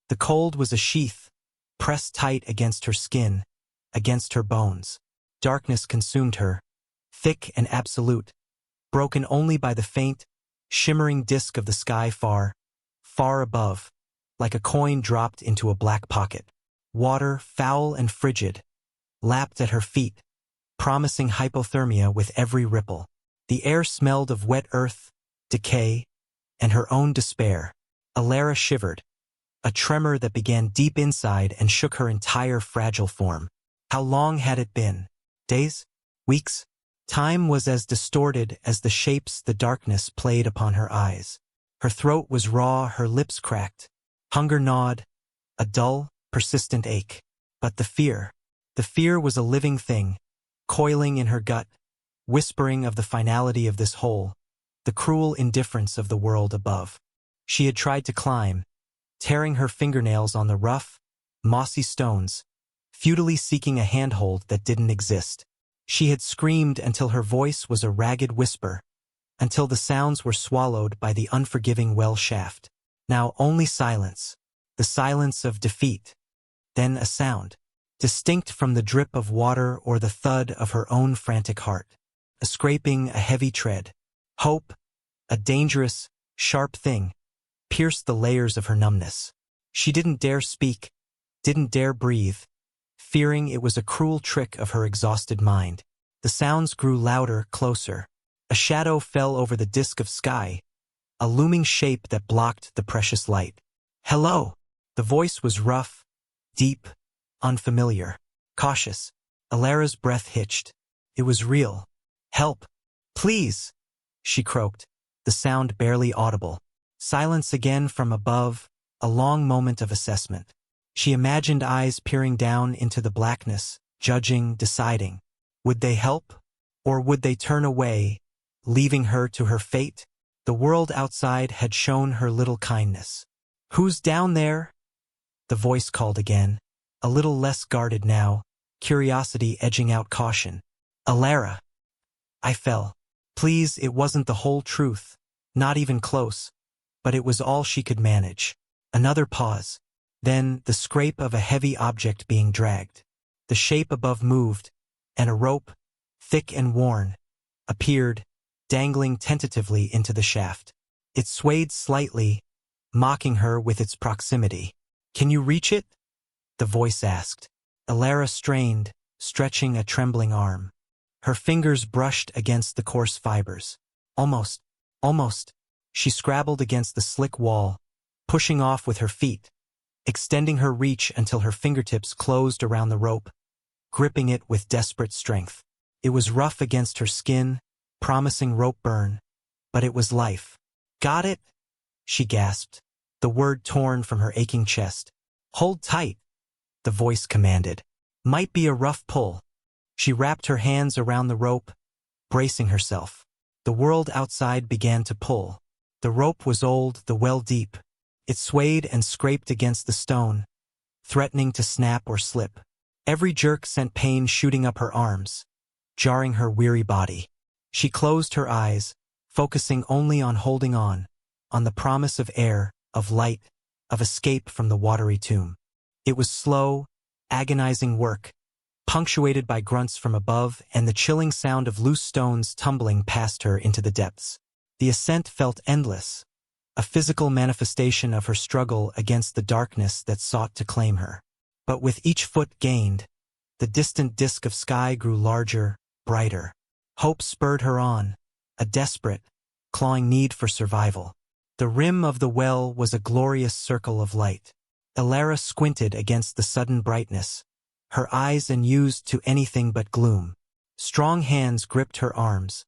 The cold was a sheath, pressed tight against her skin, against her bones. Darkness consumed her, thick and absolute, broken only by the faint, shimmering disk of the sky far, far above, like a coin dropped into a black pocket. Water, foul and frigid, lapped at her feet, promising hypothermia with every ripple. The air smelled of wet earth, decay, and her own despair. Alara shivered, a tremor that began deep inside and shook her entire fragile form. How long had it been? Days? Weeks? Time was as distorted as the shapes the darkness played upon her eyes. Her throat was raw, her lips cracked. Hunger gnawed, a dull, persistent ache. But the fear was a living thing, coiling in her gut, whispering of the finality of this hole, the cruel indifference of the world above. She had tried to climb, tearing her fingernails on the rough, mossy stones, futilely seeking a handhold that didn't exist. She had screamed until her voice was a ragged whisper, until the sounds were swallowed by the unforgiving well shaft. Now only silence, the silence of defeat. Then a sound, distinct from the drip of water or the thud of her own frantic heart. A scraping, a heavy tread. Hope, a dangerous, sharp thing, pierced the layers of her numbness. She didn't dare speak, didn't dare breathe, fearing it was a cruel trick of her exhausted mind. The sounds grew louder, closer. A shadow fell over the disk of sky, a looming shape that blocked the precious light. Hello! The voice was rough, deep, unfamiliar, cautious. Alara's breath hitched. It was real. Help! Please! She croaked, the sound barely audible. Silence again from above, a long moment of assessment. She imagined eyes peering down into the blackness, judging, deciding. Would they help? Or would they turn away, leaving her to her fate? The world outside had shown her little kindness. Who's down there? The voice called again, a little less guarded now, curiosity edging out caution. Alara. I fell. Please, it wasn't the whole truth, not even close, but it was all she could manage. Another pause. Then the scrape of a heavy object being dragged. The shape above moved, and a rope, thick and worn, appeared, dangling tentatively into the shaft. It swayed slightly, mocking her with its proximity. Can you reach it? The voice asked. Alara strained, stretching a trembling arm. Her fingers brushed against the coarse fibers. Almost. She scrabbled against the slick wall, pushing off with her feet, extending her reach until her fingertips closed around the rope, gripping it with desperate strength. It was rough against her skin, promising rope burn, but it was life. Got it? She gasped, the word torn from her aching chest. Hold tight, the voice commanded. Might be a rough pull. She wrapped her hands around the rope, bracing herself. The world outside began to pull. The rope was old, the well deep. It swayed and scraped against the stone, threatening to snap or slip. Every jerk sent pain shooting up her arms, jarring her weary body. She closed her eyes, focusing only on holding on the promise of air, of light, of escape from the watery tomb. It was slow, agonizing work, punctuated by grunts from above and the chilling sound of loose stones tumbling past her into the depths. The ascent felt endless, a physical manifestation of her struggle against the darkness that sought to claim her. But with each foot gained, the distant disk of sky grew larger, brighter. Hope spurred her on, a desperate, clawing need for survival. The rim of the well was a glorious circle of light. Alara squinted against the sudden brightness, her eyes unused to anything but gloom. Strong hands gripped her arms,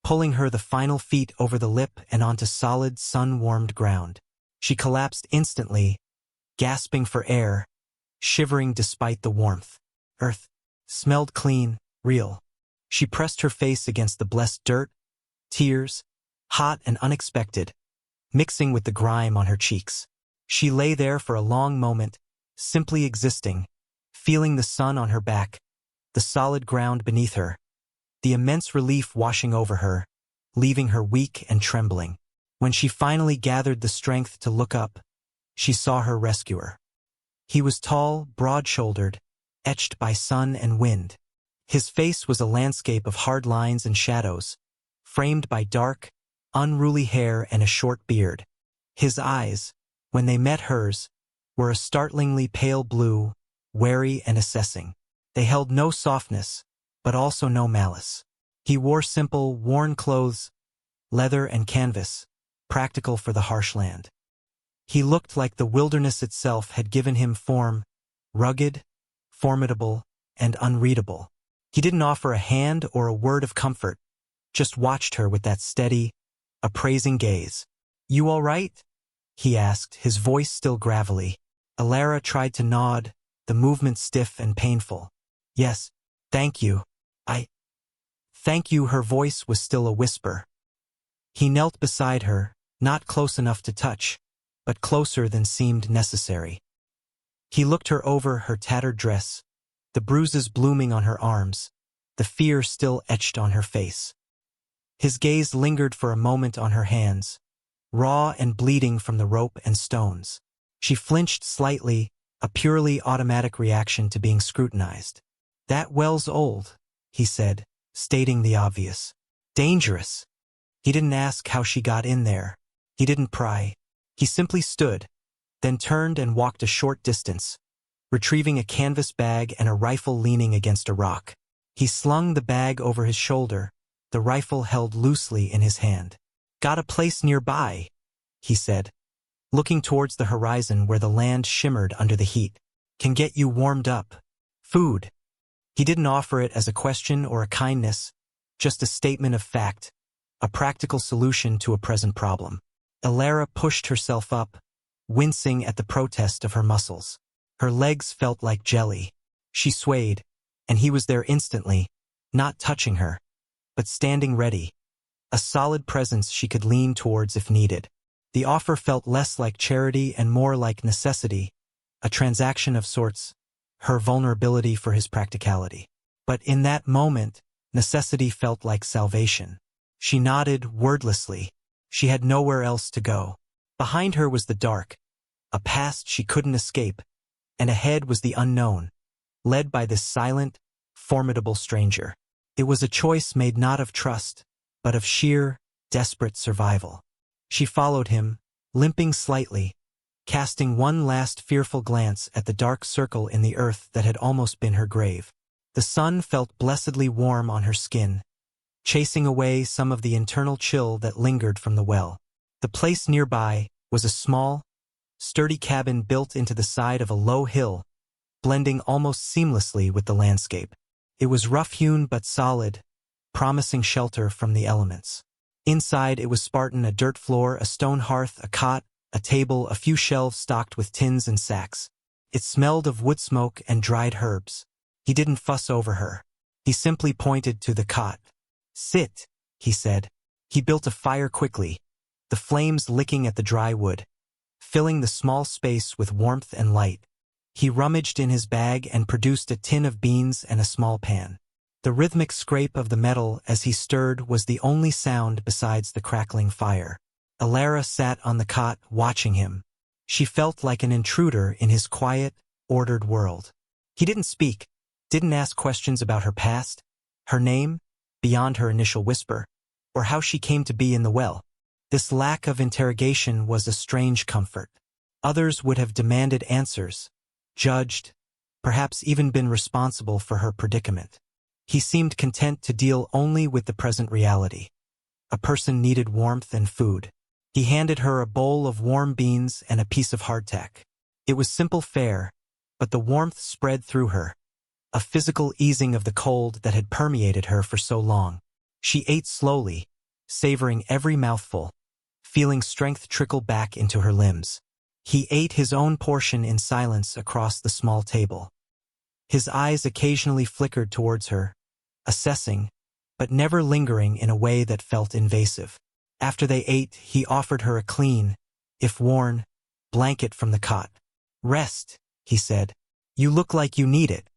pulling her the final feet over the lip and onto solid, sun-warmed ground. She collapsed instantly, gasping for air, shivering despite the warmth. Earth smelled clean, real. She pressed her face against the blessed dirt, tears, hot and unexpected, mixing with the grime on her cheeks. She lay there for a long moment, simply existing, feeling the sun on her back, the solid ground beneath her, the immense relief washing over her, leaving her weak and trembling. When she finally gathered the strength to look up, she saw her rescuer. He was tall, broad-shouldered, etched by sun and wind. His face was a landscape of hard lines and shadows, framed by dark, unruly hair and a short beard. His eyes, when they met hers, were a startlingly pale blue, wary and assessing. They held no softness, but also no malice. He wore simple, worn clothes, leather and canvas, practical for the harsh land. He looked like the wilderness itself had given him form, rugged, formidable, and unreadable. He didn't offer a hand or a word of comfort, just watched her with that steady, appraising gaze. "You all right?" he asked, his voice still gravelly. Alara tried to nod, the movement stiff and painful. "Yes, thank you. Thank you." Her voice was still a whisper. He knelt beside her, not close enough to touch, but closer than seemed necessary. He looked her over her tattered dress, the bruises blooming on her arms, the fear still etched on her face. His gaze lingered for a moment on her hands, raw and bleeding from the rope and stones. She flinched slightly, a purely automatic reaction to being scrutinized. "That well's old," he said, stating the obvious. "Dangerous." He didn't ask how she got in there. He didn't pry. He simply stood, then turned and walked a short distance, retrieving a canvas bag and a rifle leaning against a rock. He slung the bag over his shoulder, the rifle held loosely in his hand. "Got a place nearby," he said, looking towards the horizon where the land shimmered under the heat. "Can get you warmed up. Food." He didn't offer it as a question or a kindness, just a statement of fact, a practical solution to a present problem. Alara pushed herself up, wincing at the protest of her muscles. Her legs felt like jelly. She swayed, and he was there instantly, not touching her, but standing ready, a solid presence she could lean towards if needed. The offer felt less like charity and more like necessity, a transaction of sorts, her vulnerability for his practicality. But in that moment, necessity felt like salvation. She nodded wordlessly. She had nowhere else to go. Behind her was the dark, a past she couldn't escape, and ahead was the unknown, led by this silent, formidable stranger. It was a choice made not of trust, but of sheer, desperate survival. She followed him, limping slightly, casting one last fearful glance at the dark circle in the earth that had almost been her grave. The sun felt blessedly warm on her skin, chasing away some of the internal chill that lingered from the well. The place nearby was a small, sturdy cabin built into the side of a low hill, blending almost seamlessly with the landscape. It was rough-hewn but solid, promising shelter from the elements. Inside it was Spartan: a dirt floor, a stone hearth, a cot, a table, a few shelves stocked with tins and sacks. It smelled of wood smoke and dried herbs. He didn't fuss over her. He simply pointed to the cot. "Sit," he said. He built a fire quickly, the flames licking at the dry wood, filling the small space with warmth and light. He rummaged in his bag and produced a tin of beans and a small pan. The rhythmic scrape of the metal as he stirred was the only sound besides the crackling fire. Alara sat on the cot, watching him. She felt like an intruder in his quiet, ordered world. He didn't speak, didn't ask questions about her past, her name, beyond her initial whisper, or how she came to be in the well. This lack of interrogation was a strange comfort. Others would have demanded answers, judged, perhaps even been responsible for her predicament. He seemed content to deal only with the present reality. A person needed warmth and food. He handed her a bowl of warm beans and a piece of hardtack. It was simple fare, but the warmth spread through her, a physical easing of the cold that had permeated her for so long. She ate slowly, savoring every mouthful, feeling strength trickle back into her limbs. He ate his own portion in silence across the small table. His eyes occasionally flickered towards her, assessing, but never lingering in a way that felt invasive. After they ate, he offered her a clean, if worn, blanket from the cot. "Rest," he said. "You look like you need it."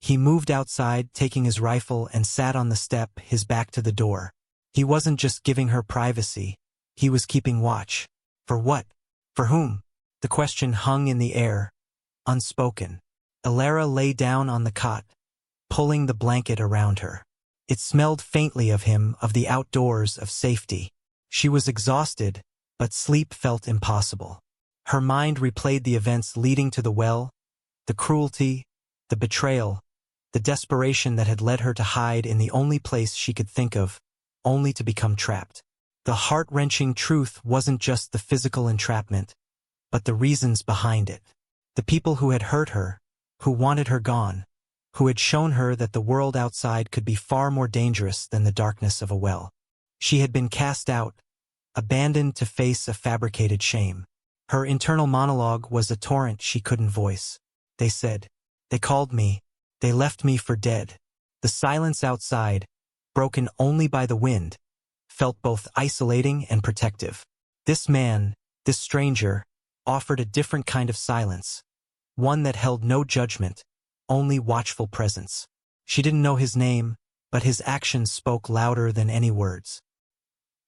He moved outside, taking his rifle, and sat on the step, his back to the door. He wasn't just giving her privacy, he was keeping watch. For what? For whom? The question hung in the air, unspoken. Elara lay down on the cot, pulling the blanket around her. It smelled faintly of him, of the outdoors, of safety. She was exhausted, but sleep felt impossible. Her mind replayed the events leading to the well, the cruelty, the betrayal, the desperation that had led her to hide in the only place she could think of, only to become trapped. The heart-wrenching truth wasn't just the physical entrapment, but the reasons behind it. The people who had hurt her, who wanted her gone, who had shown her that the world outside could be far more dangerous than the darkness of a well. She had been cast out, abandoned to face a fabricated shame. Her internal monologue was a torrent she couldn't voice. They said, they called me, they left me for dead. The silence outside, broken only by the wind, felt both isolating and protective. This man, this stranger, offered a different kind of silence, one that held no judgment, only watchful presence. She didn't know his name, but his actions spoke louder than any words.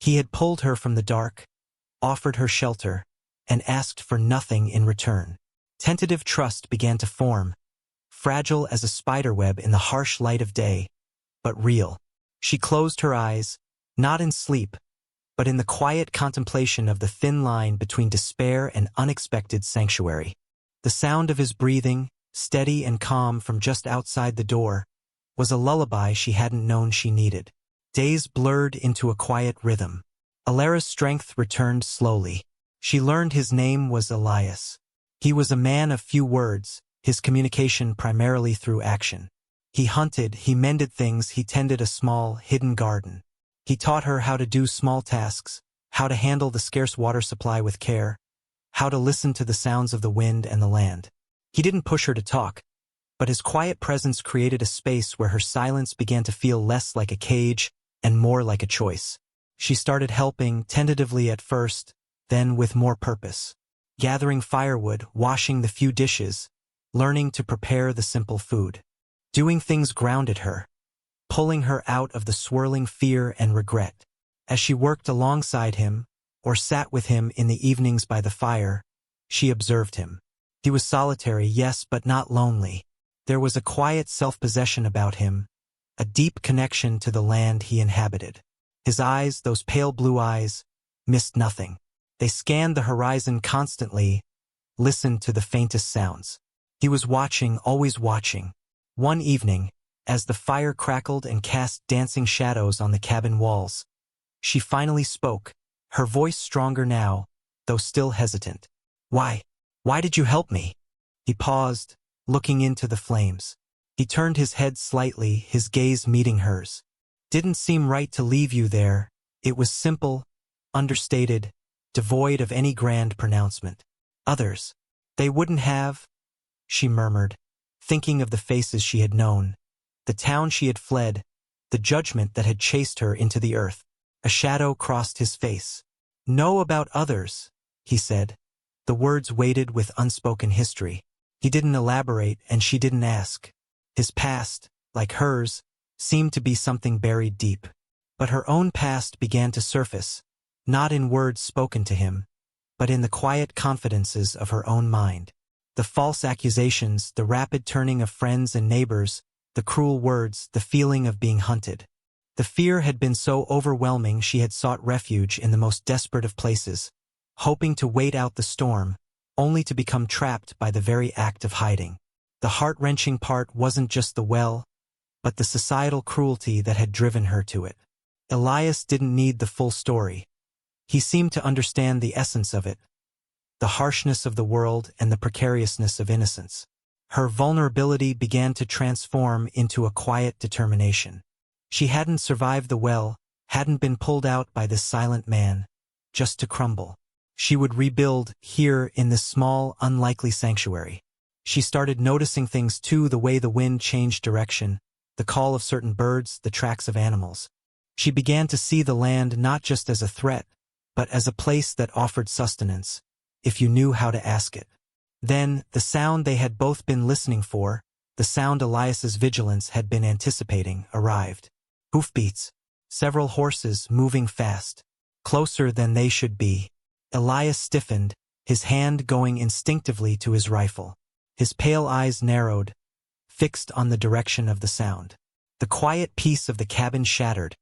He had pulled her from the dark, offered her shelter, and asked for nothing in return. Tentative trust began to form, fragile as a spiderweb in the harsh light of day, but real. She closed her eyes, not in sleep, but in the quiet contemplation of the thin line between despair and unexpected sanctuary. The sound of his breathing, steady and calm from just outside the door, was a lullaby she hadn't known she needed. Days blurred into a quiet rhythm. Elara's strength returned slowly. She learned his name was Elias. He was a man of few words, his communication primarily through action. He hunted, he mended things, he tended a small, hidden garden. He taught her how to do small tasks, how to handle the scarce water supply with care, how to listen to the sounds of the wind and the land. He didn't push her to talk, but his quiet presence created a space where her silence began to feel less like a cage and more like a choice. She started helping, tentatively at first, then with more purpose. Gathering firewood, washing the few dishes, learning to prepare the simple food. Doing things grounded her, pulling her out of the swirling fear and regret. As she worked alongside him, or sat with him in the evenings by the fire, she observed him. He was solitary, yes, but not lonely. There was a quiet self-possession about him, a deep connection to the land he inhabited. His eyes, those pale blue eyes, missed nothing. They scanned the horizon constantly, listened to the faintest sounds. He was watching, always watching. One evening, as the fire crackled and cast dancing shadows on the cabin walls, she finally spoke, her voice stronger now, though still hesitant. Why did you help me?" He paused, looking into the flames. He turned his head slightly, his gaze meeting hers. "Didn't seem right to leave you there. It was simple, understated, devoid of any grand pronouncement. Others, they wouldn't have," she murmured, thinking of the faces she had known, the town she had fled, the judgment that had chased her into the earth. A shadow crossed his face. "Know about others," he said. The words weighted with unspoken history. He didn't elaborate, and she didn't ask. His past, like hers, seemed to be something buried deep. But her own past began to surface, not in words spoken to him, but in the quiet confidences of her own mind. The false accusations, the rapid turning of friends and neighbors, the cruel words, the feeling of being hunted. The fear had been so overwhelming she had sought refuge in the most desperate of places, hoping to wait out the storm, only to become trapped by the very act of hiding. The heart-wrenching part wasn't just the well, but the societal cruelty that had driven her to it. Elias didn't need the full story. He seemed to understand the essence of it, the harshness of the world and the precariousness of innocence. Her vulnerability began to transform into a quiet determination. She hadn't survived the well, hadn't been pulled out by this silent man, just to crumble. She would rebuild here in this small, unlikely sanctuary. She started noticing things too, the way the wind changed direction, the call of certain birds, the tracks of animals. She began to see the land not just as a threat, but as a place that offered sustenance, if you knew how to ask it. Then, the sound they had both been listening for, the sound Elias's vigilance had been anticipating, arrived. Hoofbeats. Several horses moving fast. Closer than they should be. Elias stiffened, his hand going instinctively to his rifle. His pale eyes narrowed, fixed on the direction of the sound. The quiet peace of the cabin shattered,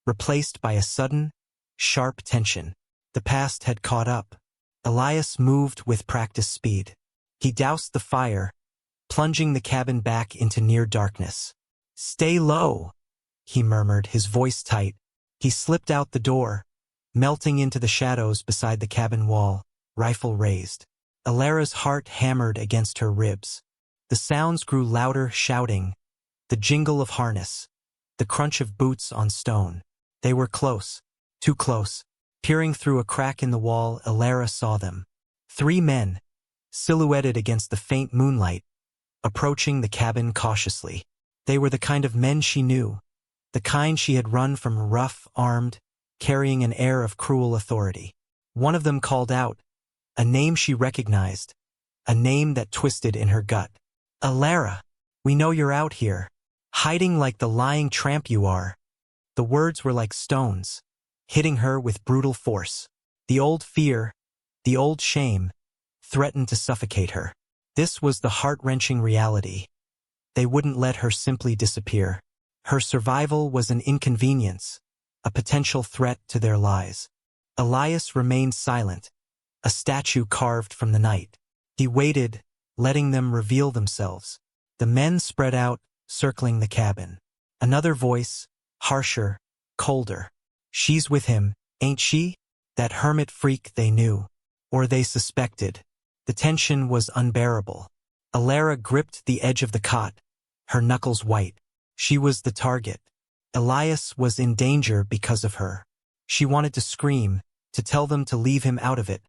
replaced by a sudden, sharp tension. The past had caught up. Elias moved with practiced speed. He doused the fire, plunging the cabin back into near darkness. "Stay low," he murmured, his voice tight. He slipped out the door, melting into the shadows beside the cabin wall, rifle raised. Alara's heart hammered against her ribs. The sounds grew louder, shouting, the jingle of harness, the crunch of boots on stone. They were close, too close. Peering through a crack in the wall, Alara saw them. 3 men, silhouetted against the faint moonlight, approaching the cabin cautiously. They were the kind of men she knew, the kind she had run from, rough, armed, carrying an air of cruel authority. One of them called out, a name she recognized, a name that twisted in her gut. "Alara, we know you're out here, hiding like the lying tramp you are." The words were like stones, hitting her with brutal force. The old fear, the old shame, threatened to suffocate her. This was the heart-wrenching reality. They wouldn't let her simply disappear. Her survival was an inconvenience, a potential threat to their lives. Elias remained silent, a statue carved from the night. He waited, letting them reveal themselves. The men spread out, circling the cabin. Another voice, harsher, colder. "She's with him, ain't she?" That hermit freak they knew. Or they suspected. The tension was unbearable. Alara gripped the edge of the cot, her knuckles white. She was the target. Elias was in danger because of her. She wanted to scream, to tell them to leave him out of it,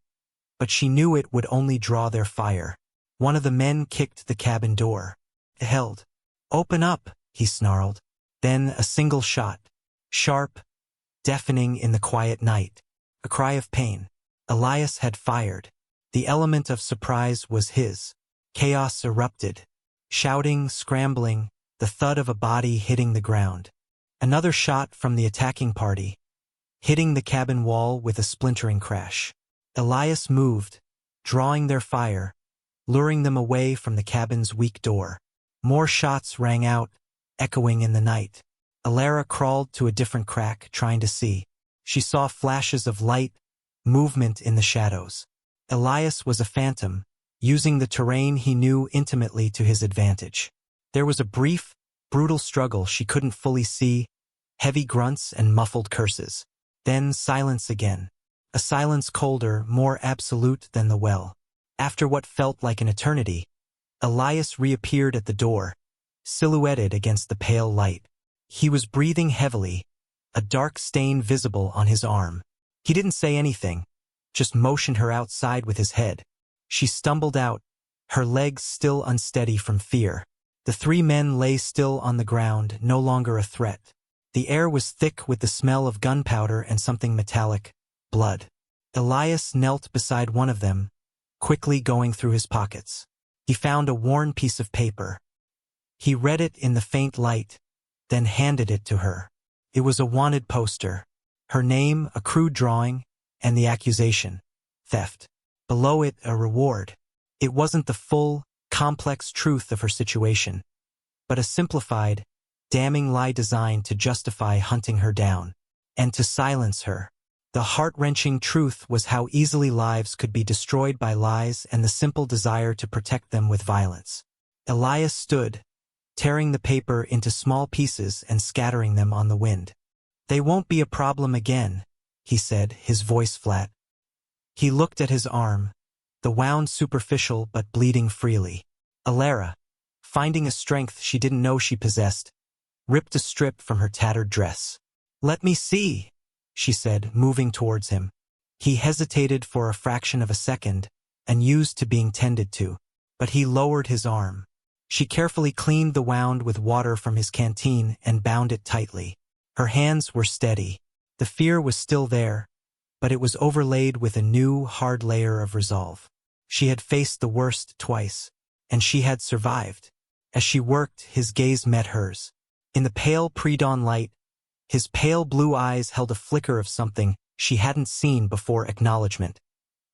but she knew it would only draw their fire. One of the men kicked the cabin door. It held. "Open up," he snarled. Then a single shot. Sharp, deafening in the quiet night. A cry of pain. Elias had fired. The element of surprise was his. Chaos erupted. Shouting, scrambling, the thud of a body hitting the ground. Another shot from the attacking party, hitting the cabin wall with a splintering crash. Elias moved, drawing their fire, luring them away from the cabin's weak door. More shots rang out, echoing in the night. Alara crawled to a different crack, trying to see. She saw flashes of light, movement in the shadows. Elias was a phantom, using the terrain he knew intimately to his advantage. There was a brief, brutal struggle she couldn't fully see, heavy grunts and muffled curses. Then silence again. A silence colder, more absolute than the well. After what felt like an eternity, Elias reappeared at the door, silhouetted against the pale light. He was breathing heavily, a dark stain visible on his arm. He didn't say anything, just motioned her outside with his head. She stumbled out, her legs still unsteady from fear. The 3 men lay still on the ground, no longer a threat. The air was thick with the smell of gunpowder and something metallic, blood. Elias knelt beside one of them, quickly going through his pockets. He found a worn piece of paper. He read it in the faint light, then handed it to her. It was a wanted poster. Her name, a crude drawing, and the accusation: theft. Below it, a reward. It wasn't the full, complex truth of her situation, but a simplified, damning lie designed to justify hunting her down, and to silence her. The heart-wrenching truth was how easily lives could be destroyed by lies and the simple desire to protect them with violence. Elias stood, tearing the paper into small pieces and scattering them on the wind. "They won't be a problem again," he said, his voice flat. He looked at his arm, the wound superficial but bleeding freely. Alara, finding a strength she didn't know she possessed, ripped a strip from her tattered dress. "Let me see," she said, moving towards him. He hesitated for a fraction of a second, unused to being tended to, but he lowered his arm. She carefully cleaned the wound with water from his canteen and bound it tightly. Her hands were steady. The fear was still there, but it was overlaid with a new, hard layer of resolve. She had faced the worst twice, and she had survived. As she worked, his gaze met hers. In the pale pre-dawn light, his pale blue eyes held a flicker of something she hadn't seen before: acknowledgement,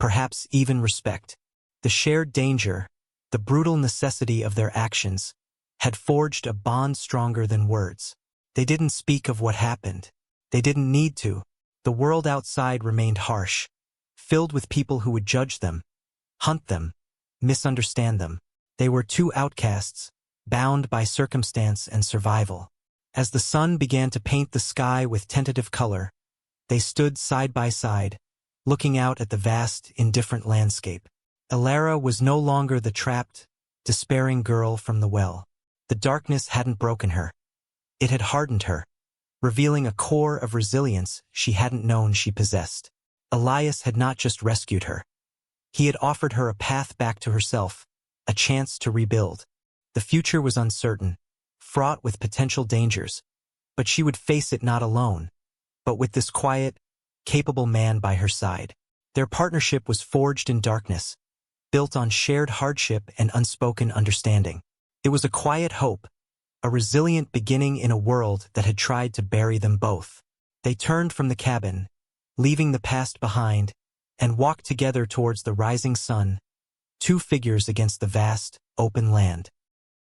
perhaps even respect. The shared danger, the brutal necessity of their actions, had forged a bond stronger than words. They didn't speak of what happened. They didn't need to. The world outside remained harsh, filled with people who would judge them, hunt them, misunderstand them. They were two outcasts, bound by circumstance and survival. As the sun began to paint the sky with tentative color, they stood side by side, looking out at the vast, indifferent landscape. Elara was no longer the trapped, despairing girl from the well. The darkness hadn't broken her. It had hardened her, revealing a core of resilience she hadn't known she possessed. Elias had not just rescued her. He had offered her a path back to herself, a chance to rebuild. The future was uncertain, fraught with potential dangers, but she would face it not alone, but with this quiet, capable man by her side. Their partnership was forged in darkness, built on shared hardship and unspoken understanding. It was a quiet hope, a resilient beginning in a world that had tried to bury them both. They turned from the cabin, leaving the past behind, and walked together towards the rising sun, two figures against the vast, open land.